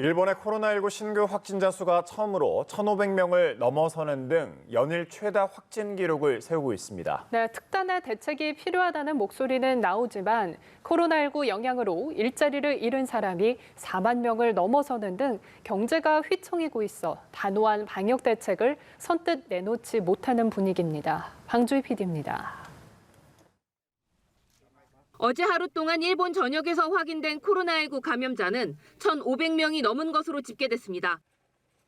일본의 코로나19 신규 확진자 수가 처음으로 1,500명을 넘어서는 등 연일 최다 확진 기록을 세우고 있습니다. 네, 특단의 대책이 필요하다는 목소리는 나오지만 코로나19 영향으로 일자리를 잃은 사람이 4만 명을 넘어서는 등 경제가 휘청이고 있어 단호한 방역 대책을 선뜻 내놓지 못하는 분위기입니다. 방주희 PD입니다. 어제 하루 동안 일본 전역에서 확인된 코로나19 감염자는 1,500명이 넘은 것으로 집계됐습니다.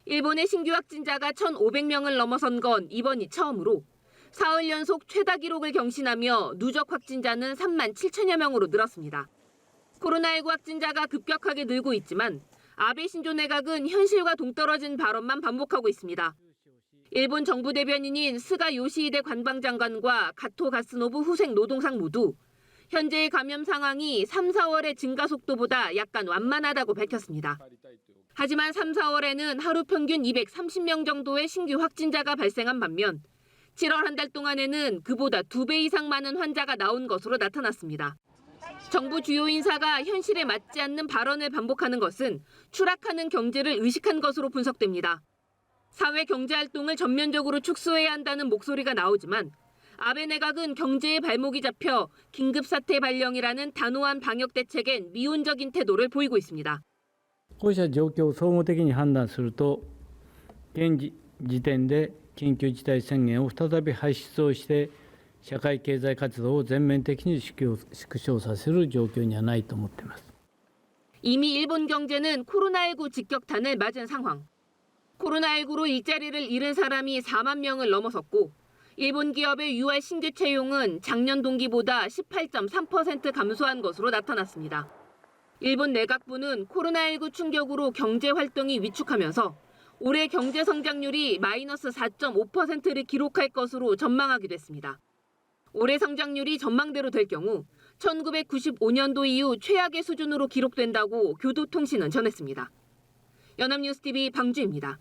일본의 신규 확진자가 1,500명을 넘어선 건 이번이 처음으로 사흘 연속 최다 기록을 경신하며 누적 확진자는 3만 7천여 명으로 늘었습니다. 코로나19 확진자가 급격하게 늘고 있지만 아베 신조 내각은 현실과 동떨어진 발언만 반복하고 있습니다. 일본 정부 대변인인 스가 요시히데 관방장관과 가토 가스노부 후생 노동상 모두 현재의 감염 상황이 3, 4월의 증가 속도보다 약간 완만하다고 밝혔습니다. 하지만 3, 4월에는 하루 평균 230명 정도의 신규 확진자가 발생한 반면 7월 한 달 동안에는 그보다 2배 이상 많은 환자가 나온 것으로 나타났습니다. 정부 주요 인사가 현실에 맞지 않는 발언을 반복하는 것은 추락하는 경제를 의식한 것으로 분석됩니다. 사회 경제 활동을 전면적으로 축소해야 한다는 목소리가 나오지만 아베 내각은 경제의 발목이 잡혀 긴급사태 발령이라는 단호한 방역 대책엔 미온적인 태도를 보이고 있습니다. こうした状況を総合的に判断すると、現時点で緊急事態宣言を再び発出をして、社会経済活動を全面的に縮小させる状況にはないと思っています。 이미 일본 경제는 코로나19 직격탄을 맞은 상황. 코로나19로 일자리를 잃은 사람이 4만 명을 넘어섰고 일본 기업의 6월 신규 채용은 작년 동기보다 18.3% 감소한 것으로 나타났습니다. 일본 내각부는 코로나19 충격으로 경제 활동이 위축하면서 올해 경제 성장률이 마이너스 4.5%를 기록할 것으로 전망하기도 했습니다. 올해 성장률이 전망대로 될 경우 1995년도 이후 최악의 수준으로 기록된다고 교도통신은 전했습니다. 연합뉴스TV 방주입니다.